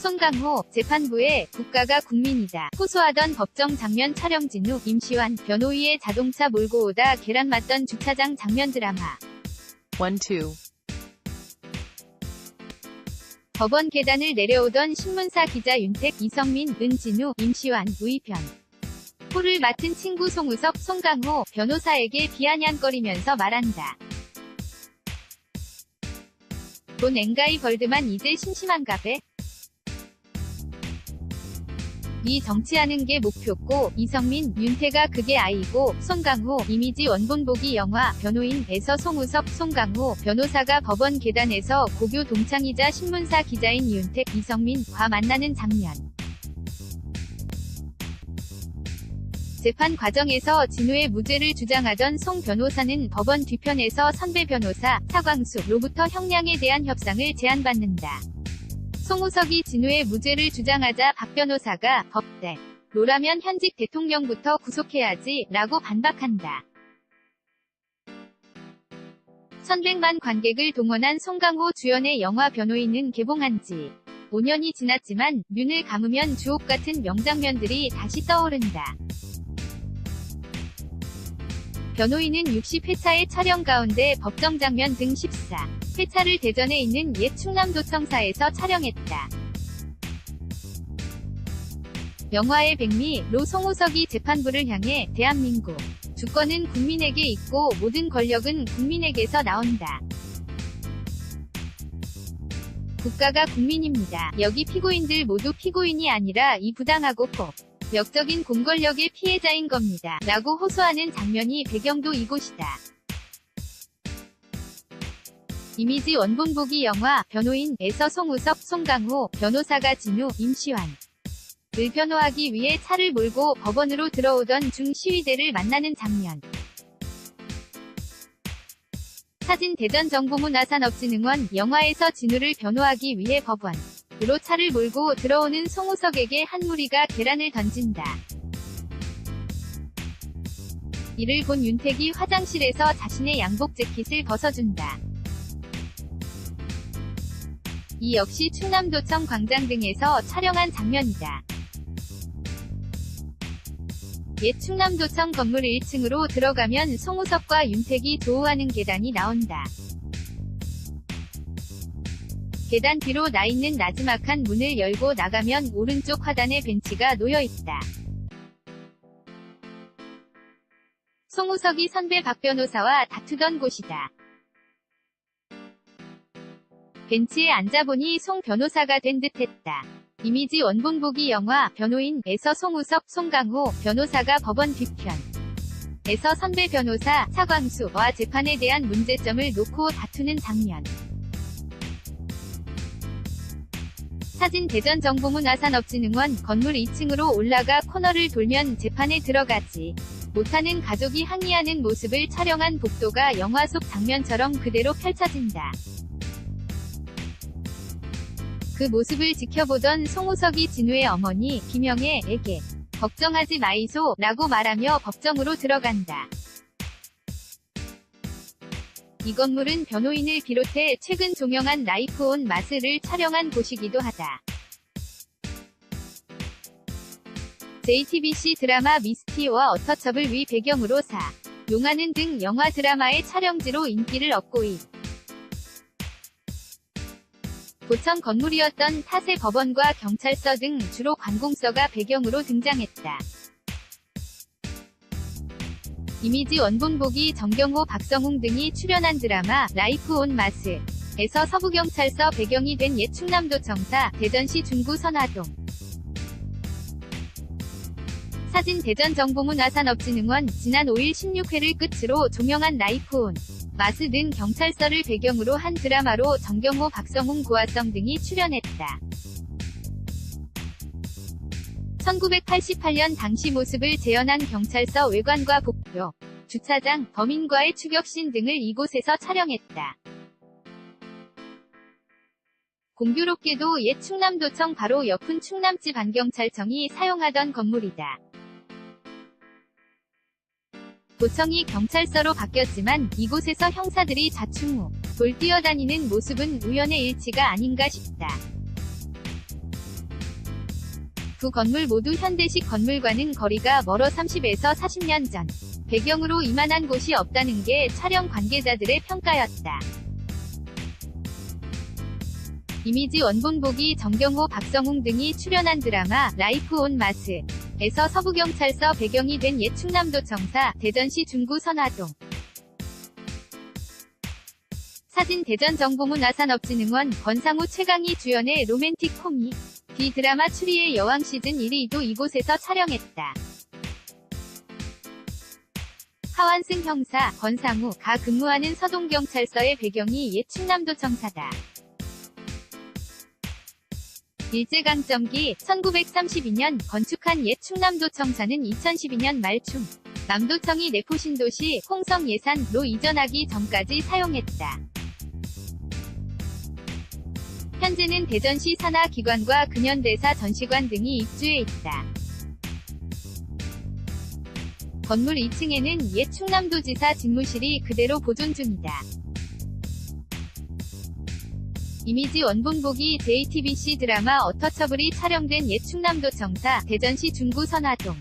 송강호, 재판부에 국가가 국민이다 호소하던 법정 장면 촬영 진후 임시완, 변호위에 자동차 몰고 오다 계란 맞던 주차장 장면 드라마. 1, 2. 법원 계단을 내려오던 신문사 기자 윤택, 이성민, 은진우, 임시완, 우이편. 호를 맡은 친구 송우석, 송강호 변호사에게 비아냥거리면서 말한다. 돈 엥가이 벌드만 이제 심심한가배? 이 정치하는 게 목표고 이성민, 윤태가 그게 아이고 송강호 이미지 원본 보기 영화 변호인에서 송우석, 송강호 변호사가 법원 계단에서 고교 동창이자 신문사 기자인 윤택, 이성민과 만나는 장면. 재판 과정에서 진우의 무죄를 주장하던 송 변호사는 법원 뒤편에서 선배 변호사 차광수로부터 형량에 대한 협상을 제안받는다. 송우석이 진우의 무죄를 주장하자 박 변호사가 법대로라면 현직 대통령부터 구속해야지 라고 반박한다. 1100만 관객을 동원한 송강호 주연의 영화 변호인은 개봉한 지 5년이 지났지만 눈을 감으면 주옥같은 명장면들이 다시 떠오른다. 변호인은 60회차의 촬영 가운데 법정 장면 등 14회차를 대전에 있는 옛 충남도청사에서 촬영했다. 영화의 백미로 송우석이 재판부를 향해 대한민국 주권은 국민에게 있고 모든 권력은 국민에게서 나온다. 국가가 국민입니다. 여기 피고인들 모두 피고인이 아니라 이 부당하고 폭력적인 공권력의 피해자인 겁니다. 라고 호소하는 장면이 배경도 이곳이다. 이미지 원본 보기 영화 변호인에서 송우석, 송강호 변호사가 진우, 임시완을 변호하기 위해 차를 몰고 법원으로 들어오던 중 시위대를 만나는 장면. 사진 대전 정보문 아산업진흥원 영화에서 진우를 변호하기 위해 법원으로 차를 몰고 들어오는 송우석에게 한 무리가 계란을 던진다. 이를 본 윤택이 화장실에서 자신의 양복 재킷을 벗어준다. 이 역시 충남도청 광장 등에서 촬영한 장면이다. 옛 충남도청 건물 1층으로 들어가면 송우석과 윤택이 조우하는 계단이 나온다. 계단 뒤로 나있는 나지막한 문을 열고 나가면 오른쪽 하단에 벤치가 놓여있다. 송우석이 선배 박 변호사와 다투던 곳이다. 벤치에 앉아보니 송 변호사가 된 듯했다. 이미지 원본 보기 영화 변호인에서 송우석, 송강호 변호사가 법원 뒤편에서 선배 변호사 차광수와 재판에 대한 문제점을 놓고 다투는 장면. 사진 대전 정보문 아산업진흥원 건물 2층으로 올라가 코너를 돌면 재판에 들어가지 못하는 가족이 항의하는 모습을 촬영한 복도가 영화 속 장면처럼 그대로 펼쳐진다. 그 모습을 지켜보던 송우석이 진우의 어머니 김영애에게 걱정하지 마이소 라고 말하며 법정으로 들어간다. 이 건물은 변호인을 비롯해 최근 종영한 라이프 온 마스를 촬영한 곳이기도 하다. JTBC 드라마 미스티와 어터처블 위 배경으로 용하는 등 영화 드라마의 촬영지로 인기를 얻고 고청 건물이었던 탓에 법원과 경찰서 등 주로 관공서가 배경으로 등장했다. 이미지 원본 보기 정경호, 박성웅 등이 출연한 드라마 라이프 온 마스에서 서부경찰서 배경이 된 옛 충남도청사 대전시 중구 선화동. 사진 대전 정보문 아산업진흥원 지난 5일 16회를 끝으로 종영한 라이프 온 마스 등 경찰서를 배경으로 한 드라마로 정경호, 박성웅, 고아성 등이 출연했다. 1988년 당시 모습을 재현한 경찰서 외관과 복도, 주차장, 범인과의 추격신 등을 이곳에서 촬영했다. 공교롭게도 옛 충남도청 바로 옆은 충남지 반경찰청이 사용하던 건물이다. 도청이 경찰서로 바뀌었지만 이곳에서 형사들이 좌충우 돌 뛰어다니는 모습은 우연의 일치가 아닌가 싶다. 두 건물 모두 현대식 건물과는 거리가 멀어 30에서 40년 전. 배경으로 이만한 곳이 없다는 게 촬영 관계자들의 평가였다. 이미지 원본보기 정경호 박성웅 등이 출연한 드라마 라이프 온 마스에서 서부경찰서 배경이 된 옛 충남도청사 대전시 중구 선화동. 사진 대전정보문 아산업진흥원 권상우 최강희 주연의 로맨틱 코미 드라마 추리의 여왕 시즌 1위도 이곳에서 촬영했다. 하완승 형사, 권상우가 근무하는 서동경찰서의 배경이 옛 충남도청사다. 일제강점기 1932년 건축한 옛 충남도청사는 2012년 말중 남도청이 내포신도시 홍성 예산로 이전하기 전까지 사용했다. 현재는 대전시 산하기관과 근현대사 전시관 등이 입주해 있다. 건물 2층에는 옛 충남도지사 집무실이 그대로 보존 중이다. 이미지 원본보기 JTBC 드라마 어터처블이 촬영된 옛 충남도청사 대전시 중구 선화동.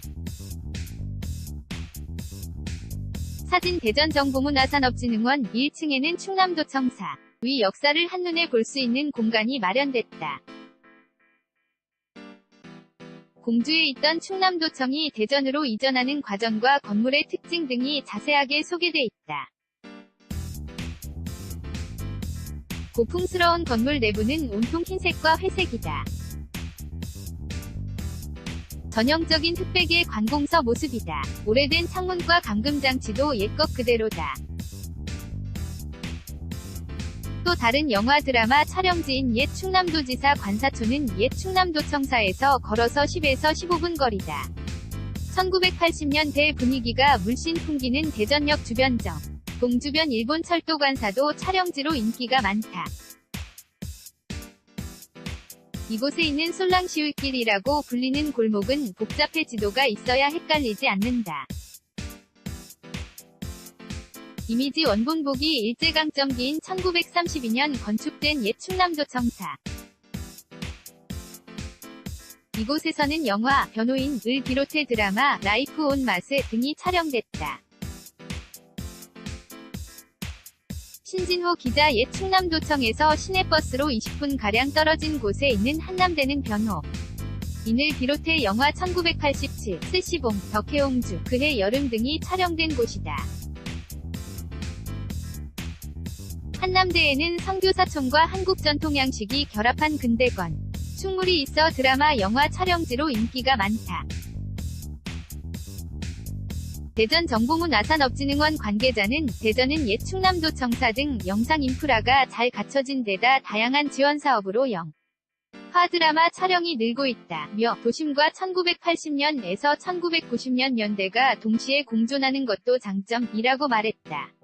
사진 대전정보문 아산업진흥원 1층에는 충남도청사 위 역사를 한눈에 볼 수 있는 공간이 마련됐다. 공주에 있던 충남도청이 대전으로 이전하는 과정과 건물의 특징 등이 자세하게 소개돼 있다. 고풍스러운 건물 내부는 온통 흰색과 회색이다. 전형적인 흑백의 관공서 모습이다. 오래된 창문과 감금장치도 옛것 그대로다. 또 다른 영화 드라마 촬영지인 옛 충남도지사 관사초는 옛 충남도청사에서 걸어서 10에서 15분 거리다. 1980년대 분위기가 물씬 풍기는 대전역 주변점. 동주변 일본 철도관사도 촬영지로 인기가 많다. 이곳에 있는 솔랑시울길이라고 불리는 골목은 복잡해 지도가 있어야 헷갈리지 않는다. 이미지 원본보기 일제강점기인 1932년 건축된 옛 충남도청사. 이곳에서는 영화 변호인을 비롯해 드라마 라이프 온 마스 등이 촬영됐다. 신진호 기자 옛 충남도청에서 시내버스로 20분가량 떨어진 곳에 있는 한남대는 변호인을 비롯해 영화 1987, 스시봉, 덕혜옹주, 그해 여름 등이 촬영된 곳이다. 한남대에는 성교사촌과 한국전통양식이 결합한 근대건, 충물이 있어 드라마 영화 촬영지로 인기가 많다. 대전정보문 아산업진흥원 관계자는 대전은 옛 충남도청사 등 영상 인프라가 잘 갖춰진 데다 다양한 지원사업으로 영화 드라마 촬영이 늘고 있다며 도심과 1980년에서 1990년 연대가 동시에 공존하는 것도 장점이라고 말했다.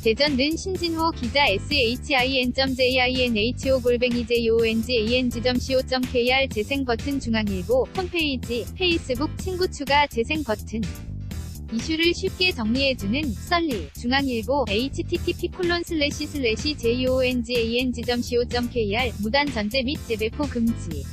대전는 신진호 기자 shin.jinho@jongang.co.kr 재생 버튼 중앙일보 홈페이지 페이스북 친구 추가 재생 버튼 이슈를 쉽게 정리해주는 썰리 중앙일보 http://jongang.co.kr 무단 전제 및 재배포 금지